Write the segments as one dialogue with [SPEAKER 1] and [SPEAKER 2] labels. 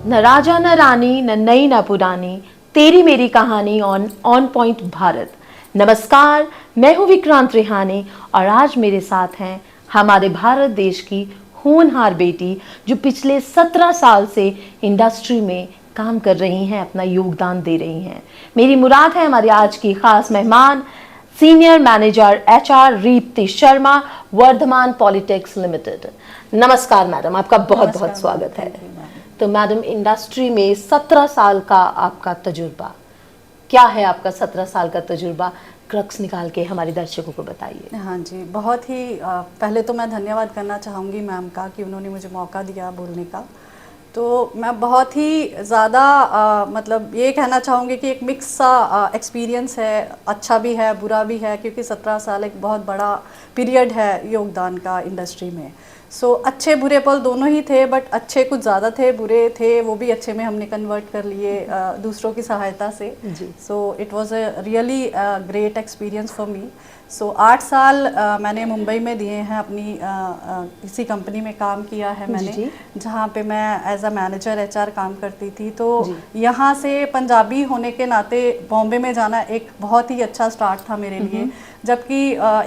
[SPEAKER 1] न राजा न रानी, न नई न पुरानी, तेरी मेरी कहानी ऑन पॉइंट भारत। नमस्कार, मैं हूँ विक्रांत रिहानी और आज मेरे साथ हैं हमारे भारत देश की होनहार बेटी जो पिछले 17 साल से इंडस्ट्री में काम कर रही हैं, अपना योगदान दे रही हैं। मेरी मुराद है हमारी आज की खास मेहमान senior manager HR Reepti Sharma, Vardhman Polytex limited. नमस्कार मैडम, आपका बहुत बहुत स्वागत है। तो मैडम, इंडस्ट्री में 17 साल का आपका तजुर्बा, क्या है आपका 17 साल का तजुर्बा? क्रक्स निकाल के हमारे दर्शकों को बताइए।
[SPEAKER 2] हाँ जी, बहुत ही पहले तो मैं धन्यवाद करना चाहूँगी मैम का कि उन्होंने मुझे मौका दिया बोलने का। तो मैं बहुत ही ज़्यादा मतलब ये कहना चाहूँगी कि एक मिक्स सा एक्सपीरियंस है, अच्छा भी है बुरा भी है, क्योंकि 17 साल एक बहुत बड़ा पीरियड है योगदान का इंडस्ट्री में। अच्छे बुरे पल दोनों ही थे, बट अच्छे कुछ ज़्यादा थे, बुरे थे वो भी अच्छे में हमने कन्वर्ट कर लिए दूसरों की सहायता से। It was a really great experience for me. 8 साल मैंने मुंबई में दिए हैं, अपनी किसी कंपनी में काम किया है मैंने, जहाँ पे मैं एज अ मैनेजर HR काम करती थी। तो यहाँ से पंजाबी होने के नाते बॉम्बे में जाना एक बहुत ही अच्छा स्टार्ट था मेरे लिए, जबकि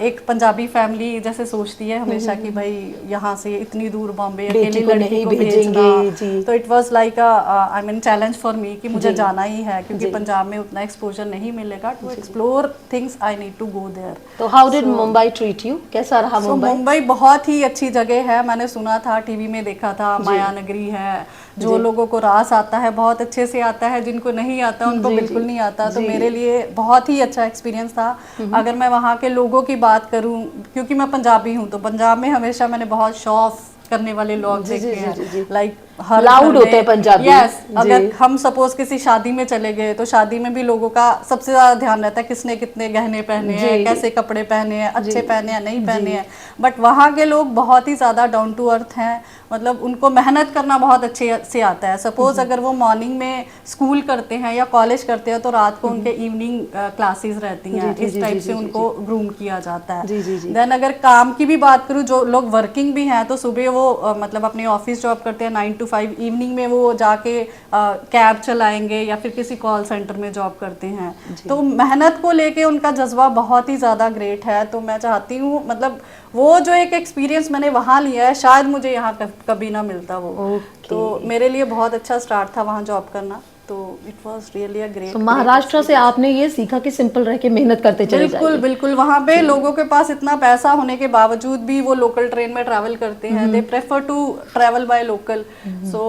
[SPEAKER 2] एक पंजाबी फैमिली जैसे सोचती है हमेशा कि भाई यहाँ से इतनी दूर बॉम्बे अकेली लड़की को भेजना, तो it was like I mean challenge for me कि मुझे जाना ही है, क्योंकि पंजाब में उतना एक्सपोजर नहीं मिलेगा to explore things. I need to go there.
[SPEAKER 1] तो how did Mumbai treat you? कैसा रहा मुंबई?
[SPEAKER 2] मुंबई बहुत ही अच्छी जगह है, मैंने सुना था, टीवी में देखा था, माया नगरी है, जो लोगों को रास आता है बहुत अच्छे से आता है, जिनको नहीं आता उनको बिल्कुल नहीं आता। तो मेरे लिए बहुत ही अच्छा एक्सपीरियंस था। अगर मैं वहाँ के लोगों की बात करूँ, क्योंकि मैं पंजाबी हूँ, तो पंजाब में हमेशा मैंने बहुत शो ऑफ करने वाले लोग देखे हैं, लाइक
[SPEAKER 1] लाउड होते हैं पंजाबी।
[SPEAKER 2] यस, अगर हम सपोज किसी शादी में चले गए तो शादी में भी लोगों का सबसे ज्यादा ध्यान रहता है किसने कितने गहने पहने हैं, कैसे कपड़े पहने हैं, अच्छे पहने हैं नहीं पहने हैं। बट वहाँ के लोग बहुत ही ज्यादा डाउन टू अर्थ हैं, मतलब उनको मेहनत करना बहुत अच्छे से आता है। सपोज अगर वो मॉर्निंग में स्कूल करते हैं या कॉलेज करते हैं, तो रात को उनके इवनिंग क्लासेस रहती हैं, इस टाइप से उनको ग्रूम किया जाता है। देन अगर काम की भी बात करूँ, जो लोग वर्किंग भी हैं, तो सुबह वो मतलब अपने ऑफिस जॉब करते हैं 9 to 5, इवनिंग में वो जाके कैब चलाएंगे या फिर किसी कॉल सेंटर में जॉब करते हैं। तो मेहनत को लेके उनका जज्बा बहुत ही ज़्यादा ग्रेट है। तो मैं चाहती हूँ, मतलब वो जो एक एक्सपीरियंस मैंने वहाँ लिया है, शायद मुझे यहाँ कभी ना मिलता वो। तो मेरे लिए बहुत अच्छा स्टार्ट था वहाँ जॉब करना। तो it was really a great.
[SPEAKER 1] तो महाराष्ट्र से आपने ये सीखा कि सिंपल रह के मेहनत करते चले जाइए।
[SPEAKER 2] बिल्कुल बिल्कुल, वहाँ पे लोगों के पास इतना पैसा होने के बावजूद भी वो लोकल ट्रेन में ट्रैवल करते हैं। They prefer to travel by local. So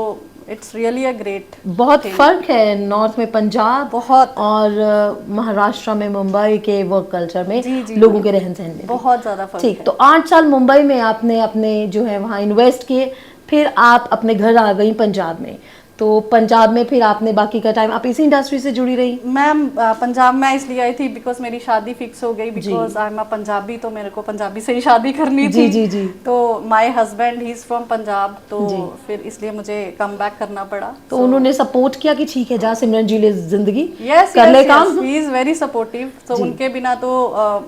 [SPEAKER 2] it's really a great.
[SPEAKER 1] बहुत फर्क है नॉर्थ में पंजाब
[SPEAKER 2] बहुत
[SPEAKER 1] और महाराष्ट्र में मुंबई के वर्क कल्चर में, लोगों के रहन सहन में
[SPEAKER 2] बहुत ज्यादा फर्क है।
[SPEAKER 1] ठीक, तो 8 साल मुंबई में आपने अपने जो है वहाँ इन्वेस्ट किए, फिर आप अपने घर आ गई पंजाब में। तो पंजाब में फिर आपने बाकी का टाइम आप इसी इंडस्ट्री से जुड़ी रही?
[SPEAKER 2] मैम पंजाब में इसलिए आई थी बिकॉज मेरी शादी फिक्स हो गई, because I am a Punjabi, तो मेरे को पंजाबी से ही शादी करनी थी।
[SPEAKER 1] जी।
[SPEAKER 2] तो my husband he is from Punjab, तो फिर इसलिए मुझे कम बैक करना पड़ा।
[SPEAKER 1] तो उन्होंने सपोर्ट किया कि ठीक है जा सिमरन जी ले जिंदगी
[SPEAKER 2] यस
[SPEAKER 1] कर ले काम।
[SPEAKER 2] He is very supportive. तो उनके बिना तो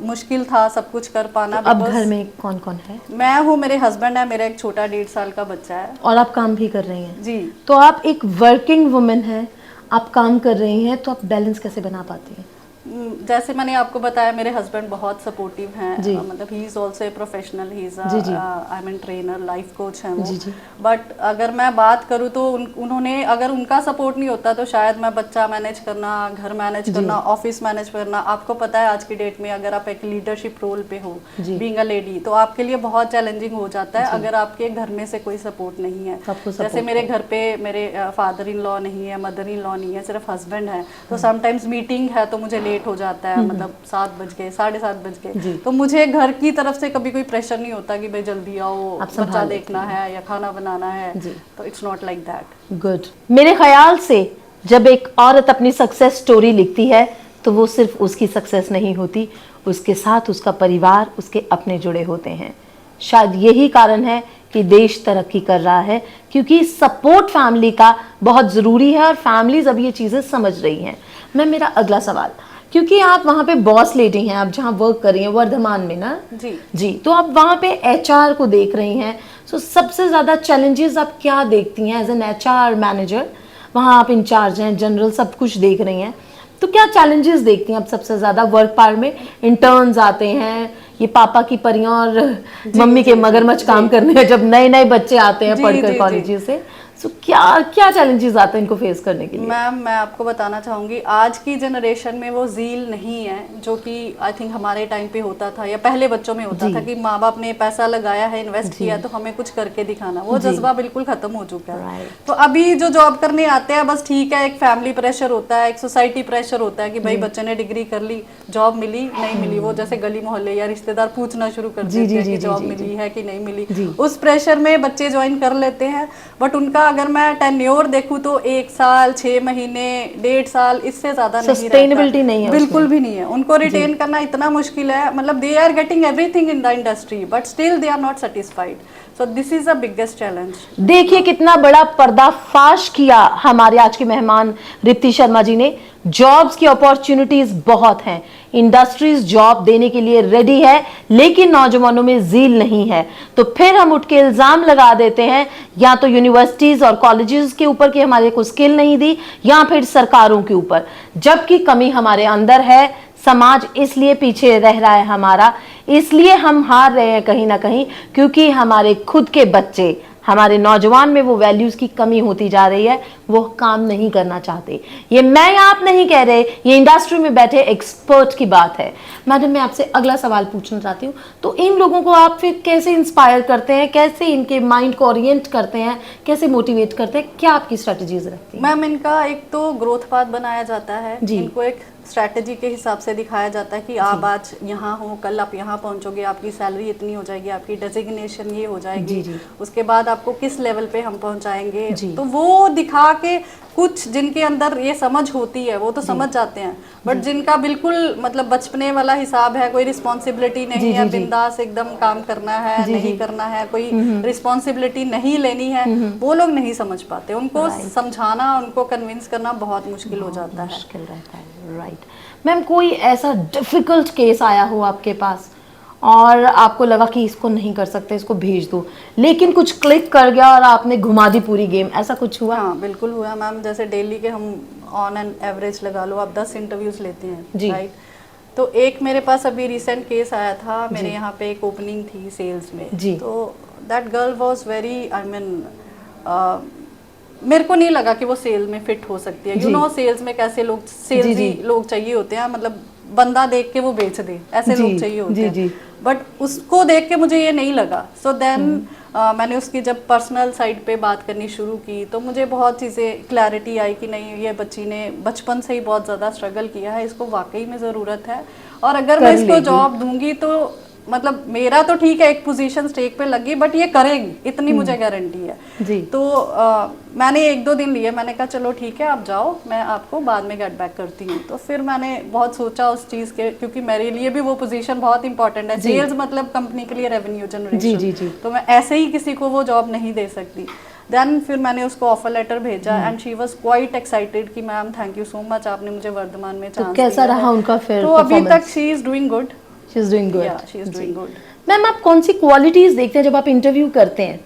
[SPEAKER 2] मुश्किल था सब कुछ कर पाना।
[SPEAKER 1] तो अब घर में कौन कौन है?
[SPEAKER 2] मैं हूँ, मेरे हस्बैंड है, मेरा एक छोटा 1.5 साल का बच्चा है।
[SPEAKER 1] और आप काम भी कर रही हैं?
[SPEAKER 2] जी।
[SPEAKER 1] तो आप एक वर्किंग वुमन है, आप काम कर रही हैं, तो आप बैलेंस कैसे बना पाती हैं?
[SPEAKER 2] जैसे मैंने आपको बताया, मेरे हस्बैंड बहुत सपोर्टिव हैं, मतलब he is also a professional, he is I mean trainer, life coach हैं वो। बट अगर मैं बात करूँ तो उन्होंने, अगर उनका सपोर्ट नहीं होता तो शायद मैं बच्चा मैनेज करना, घर मैनेज करना, ऑफिस मैनेज करना, आपको पता है आज की डेट में अगर आप एक लीडरशिप रोल पे हो, बीइंग अ लेडी, तो आपके लिए बहुत चैलेंजिंग हो जाता है अगर आपके घर में से कोई सपोर्ट नहीं है। जैसे मेरे घर पे मेरे फादर इन लॉ नहीं है, मदर इन लॉ नहीं है, सिर्फ हस्बैंड है। तो समटाइम्स मीटिंग है तो मुझे लेट हो जाता है, मतलब 7 बज गए, 7:30 बज गए, तो मुझे घर की तरफ से कभी कोई प्रेशर नहीं होता कि भाई जल्दी आओ, बच्चा देखना है या खाना बनाना है। तो it's not like that.
[SPEAKER 1] Good. मेरे ख्याल से जब एक औरत अपनी सक्सेस स्टोरी लिखती है तो वो सिर्फ उसकी सक्सेस नहीं होती, उसके साथ उसका परिवार, उसके अपने जुड़े होते हैं। शायद यही कारण है कि देश तरक्की कर रहा है, क्योंकि सपोर्ट फैमिली का बहुत ज़रूरी है और फैमिलीज अब ये चीज़ें समझ रही हैं। मैं मेरा अगला सवाल, क्योंकि आप वहाँ पे बॉस लेडी हैं, आप जहाँ वर्क कर रही हैं वर्धमान में ना? जी। तो आप वहाँ पे HR को देख रही हैं, सो सबसे ज़्यादा चैलेंजेस आप क्या देखती हैं एज एन HR मैनेजर? वहाँ आप इंचार्ज हैं, जनरल सब कुछ देख रही हैं, तो क्या चैलेंजेस देखती हैं आप सबसे ज़्यादा वर्क पार में? इंटर्न्स आते हैं, ये पापा की परियां और मम्मी के मगरमच्छ काम करने हैं, जब नए नए बच्चे आते हैं पढ़कर कॉलेज से, तो क्या क्या चैलेंजेस आते हैं इनको फेस करने के लिए?
[SPEAKER 2] मैम मैं आपको बताना चाहूँगी, आज की जनरेशन में वो ज़ील नहीं है जो कि आई थिंक हमारे टाइम पे होता था या पहले बच्चों में होता था कि माँ बाप ने पैसा लगाया है, इन्वेस्ट किया, तो हमें कुछ करके दिखाना। वो जज्बा बिल्कुल खत्म हो चुका है। तो अभी जो जॉब करने आते हैं, बस ठीक है, एक फैमिली प्रेशर होता है, एक सोसाइटी प्रेशर होता है कि भाई बच्चे ने डिग्री कर ली, जॉब मिली नहीं मिली, वो जैसे गली मोहल्ले या रिश्तेदार पूछना शुरू कर देते हैं कि जॉब मिली है कि नहीं मिली। उस प्रेशर में बच्चे ज्वाइन कर लेते हैं, बट उनका अगर मैं टेन्योर देखूं तो 1 साल 6 महीने 1.5 साल, इससे ज्यादा नहीं रहता।
[SPEAKER 1] सस्टेनेबिलिटी नहीं है,
[SPEAKER 2] बिल्कुल भी नहीं है। उनको रिटेन करना इतना मुश्किल है, मतलब they are getting everything in the industry but still they are not satisfied. So this is the biggest challenge.
[SPEAKER 1] देखिए कितना बड़ा पर्दाफाश किया हमारे आज के मेहमान रिप्ती शर्मा जी ने। जॉब्स की अपॉर्चुनिटीज बहुत हैं, इंडस्ट्रीज जॉब देने के लिए रेडी है, लेकिन नौजवानों में ज़ील नहीं है। तो फिर हम उठ के इल्जाम लगा देते हैं या तो यूनिवर्सिटीज और कॉलेजेस के ऊपर कि हमारे को स्किल नहीं दी, या फिर सरकारों के ऊपर, जबकि कमी हमारे अंदर है। समाज इसलिए पीछे रह रहा है हमारा, इसलिए हम हार रहे हैं कहीं ना कहीं, क्योंकि हमारे खुद के बच्चे, हमारे नौजवान में वो वैल्यूज की कमी होती जा रही है, वो काम नहीं करना चाहते। ये मैं आप नहीं कह रहे, ये इंडस्ट्री में बैठे एक्सपर्ट की बात है। मैडम मैं आपसे अगला सवाल पूछना चाहती हूँ, तो इन लोगों को आप फिर कैसे इंस्पायर करते हैं, कैसे इनके माइंड को ओरिएंट करते हैं, कैसे मोटिवेट करते हैं, क्या आपकी स्ट्रेटजीज रखती हैं?
[SPEAKER 2] मैम इनका एक तो ग्रोथ पाथ बनाया जाता है, इनको एक स्ट्रैटेजी के हिसाब से दिखाया जाता है कि आप आज यहाँ हो, कल आप यहाँ पहुँचोगे, आपकी सैलरी इतनी हो जाएगी, आपकी डेजिग्नेशन ये हो जाएगी, उसके बाद आपको किस लेवल पे हम पहुँचाएंगे। तो वो दिखा के कुछ जिनके अंदर ये समझ होती है वो तो समझ जाते हैं, बट जिनका बिल्कुल मतलब बचपने वाला हिसाब है, कोई रिस्पॉन्सिबिलिटी नहीं है, बिंदास एकदम काम करना है, नहीं करना है, कोई रिस्पॉन्सिबिलिटी नहीं लेनी है, वो लोग नहीं समझ पाते। उनको समझाना, उनको कन्विंस करना बहुत मुश्किल हो जाता है।
[SPEAKER 1] मुश्किल रहता है, राइट। मैम कोई ऐसा डिफिकल्ट केस आया हो आपके पास और आपको लगा कि इसको नहीं कर सकते, इसको भेज दो, लेकिन कुछ क्लिक कर गया और आपने घुमा दी पूरी गेम, ऐसा कुछ हुआ?
[SPEAKER 2] हाँ बिल्कुल हुआ मैम। जैसे डेली के हम ऑन एन एवरेज लगा लो आप 10 इंटरव्यूज लेते हैं, राइट? तो एक मेरे पास अभी रिसेंट केस आया था, मेरे यहाँ पे एक ओपनिंग थी सेल्स में, तो that girl was very, I mean मेरे को नहीं लगा कि वो सेल में फिट हो सकती है। यू नो सेल्स में कैसे लोग, सेल्सी लोग चाहिए होते हैं, मतलब बंदा देख के वो बेच दे, ऐसे लोग चाहिए होते हैं। बट उसको देख के मुझे ये नहीं लगा। सो देन मैंने उसकी जब पर्सनल साइड पे बात करनी शुरू की तो मुझे बहुत चीज़ें क्लैरिटी आई कि नहीं, ये बच्ची ने बचपन से ही बहुत ज़्यादा स्ट्रगल किया है, इसको वाकई में ज़रूरत है, और अगर मैं इसको जॉब दूंगी तो मतलब मेरा तो ठीक है एक पोजीशन स्टेक पे लगी, बट ये करेगी, इतनी मुझे गारंटी है। तो मैंने 1-2 दिन लिए, मैंने कहा चलो ठीक है आप जाओ, मैं आपको बाद में गेट बैक करती हूँ। तो फिर मैंने बहुत सोचा उस चीज़ के, क्योंकि मेरे लिए भी वो पोजीशन बहुत इंपॉर्टेंट है। सेल्स मतलब कंपनी के लिए रेवेन्यू जनरेशन, तो मैं ऐसे ही किसी को वो जॉब नहीं दे सकती। देन फिर मैंने उसको ऑफर लेटर भेजा and she was quite excited कि ma'am thank you so much, आपने मुझे वर्धमान में चांस दिया।
[SPEAKER 1] कैसा रहा उनका फिर?
[SPEAKER 2] तो अभी तक she is doing good.
[SPEAKER 1] She is doing good.
[SPEAKER 2] Yeah, she is doing good.
[SPEAKER 1] Ma'am आप कौन सी क्वालिटीज देखते हैं जब आप इंटरव्यू करते हैं?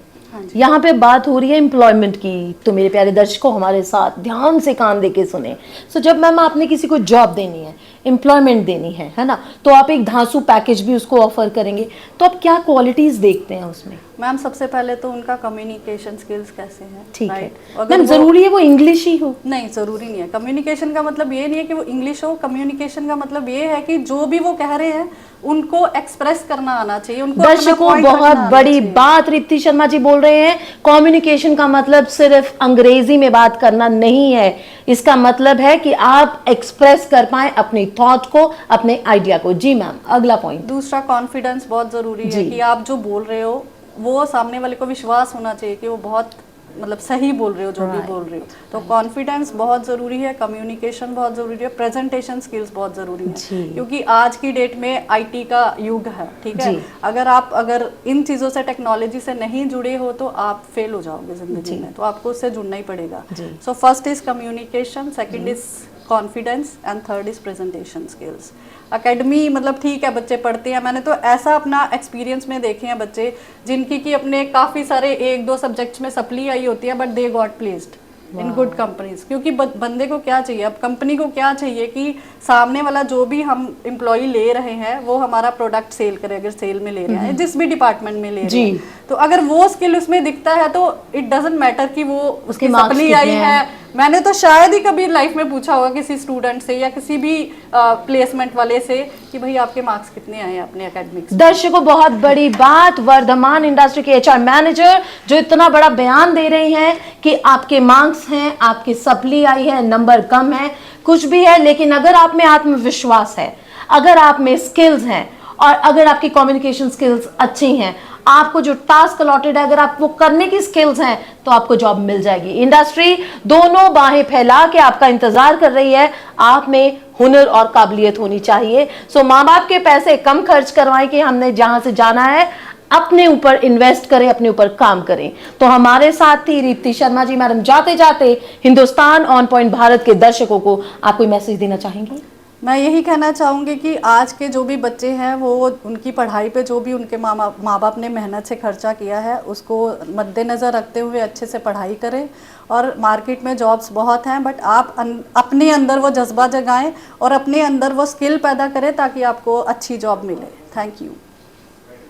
[SPEAKER 1] यहाँ पे बात हो रही है एम्प्लॉयमेंट की, तो मेरे प्यारे दर्शकों हमारे साथ ध्यान से कान दे के सुने। सो जब मैम आपने किसी को जॉब देनी है, एम्प्लॉयमेंट देनी है ना, तो आप एक धांसू पैकेज भी उसको ऑफर करेंगे, तो आप क्या क्वालिटीज देखते हैं उसमें?
[SPEAKER 2] मैम सबसे पहले तो उनका कम्युनिकेशन स्किल्स कैसे हैं,
[SPEAKER 1] ठीक है। मैम जरूरी है वो इंग्लिश ही हो?
[SPEAKER 2] नहीं, जरूरी नहीं है। कम्युनिकेशन का मतलब ये नहीं है कि वो इंग्लिश हो, कम्युनिकेशन का मतलब ये है कि जो भी वो कह रहे हैं उनको एक्सप्रेस करना आना चाहिए, उनको
[SPEAKER 1] दर्शकों बहुत बड़ी बात रिप्ती शर्मा जी बोल रहे हैं। कम्युनिकेशन का मतलब सिर्फ अंग्रेजी में बात करना नहीं है, इसका मतलब है कि आप एक्सप्रेस कर पाए अपनी थॉट को, अपने आइडिया को। जी मैम अगला पॉइंट।
[SPEAKER 2] दूसरा कॉन्फिडेंस बहुत जरूरी है कि आप जो बोल रहे हो वो सामने वाले को विश्वास होना चाहिए कि वो बहुत मतलब सही बोल रहे हो जो भी बोल रहे हो। तो कॉन्फिडेंस बहुत ज़रूरी है, कम्युनिकेशन बहुत ज़रूरी है, प्रेजेंटेशन स्किल्स बहुत ज़रूरी है, क्योंकि आज की डेट में आईटी का युग है, ठीक है? अगर इन चीज़ों से, टेक्नोलॉजी से नहीं जुड़े हो तो आप फेल हो जाओगे जिंदगी में, तो आपको उससे जुड़ना ही पड़ेगा। So first is communication, second is confidence and third is presentation skills. Academy मतलब ठीक है बच्चे पढ़ते हैं, मैंने तो ऐसा अपना एक्सपीरियंस में देखे हैं बच्चे जिनकी कि अपने काफ़ी सारे 1-2 सब्जेक्ट्स में सप्ली आई होती है but they got placed, in good companies, क्योंकि बंदे को क्या चाहिए, अब कंपनी को क्या चाहिए कि सामने वाला जो भी हम एम्प्लॉय ले रहे हैं वो हमारा प्रोडक्ट सेल करे, अगर सेल में ले रहे हैं जिस भी डिपार्टमेंट में ले रहे हैं, तो अगर वो स्किल उसमें दिखता है तो इट डजंट मैटर कि वो उसकी सप्ली आई है। मैंने तो शायद ही कभी लाइफ में पूछा होगा किसी स्टूडेंट से या किसी भी प्लेसमेंट वाले से कि भाई आपके मार्क्स कितने आए अपने एकेडमिक्स।
[SPEAKER 1] दर्शकों, बहुत बड़ी बात, वर्धमान इंडस्ट्री के एचआर मैनेजर जो इतना बड़ा बयान दे रहे हैं कि आपके मार्क्स हैं, आपकी सप्ली आई है, नंबर कम है, कुछ भी है, लेकिन अगर आप में आत्मविश्वास है, अगर आप में स्किल्स हैं और अगर आपकी कम्युनिकेशन स्किल्स अच्छी हैं, आपको जो टास्क अलॉटेड है अगर आप वो करने की स्किल्स हैं तो आपको जॉब मिल जाएगी। इंडस्ट्री दोनों बाहें फैला के आपका इंतजार कर रही है, आप में हुनर और काबिलियत होनी चाहिए। सो माँ बाप के पैसे कम खर्च करवाएं कि हमने जहां से जाना है, अपने ऊपर इन्वेस्ट करें, अपने ऊपर काम करें। तो हमारे साथ थी दीप्ति शर्मा जी। मैडम, जाते जाते हिंदुस्तान ऑन पॉइंट भारत के दर्शकों को आप कोई मैसेज देना चाहेंगे?
[SPEAKER 2] मैं यही कहना चाहूँगी कि आज के जो भी बच्चे हैं वो उनकी पढ़ाई पे जो भी उनके माँ बाप ने मेहनत से खर्चा किया है उसको मद्देनज़र रखते हुए अच्छे से पढ़ाई करें। और मार्केट में जॉब्स बहुत हैं, बट आप अपने अंदर वो जज्बा जगाएं और अपने अंदर वो स्किल पैदा करें ताकि आपको अच्छी जॉब मिले। Thank you.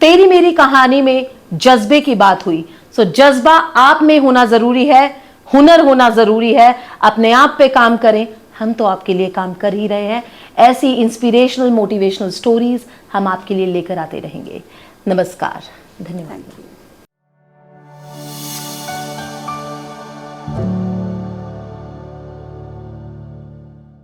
[SPEAKER 1] तेरी मेरी कहानी में जज्बे की बात हुई। सो जज्बा आप में होना जरूरी है, हुनर होना जरूरी है। अपने आप पे काम करें, हम तो आपके लिए काम कर ही रहे हैं। ऐसी इंस्पिरेशनल मोटिवेशनल स्टोरीज हम आपके लिए लेकर आते रहेंगे। नमस्कार, धन्यवाद।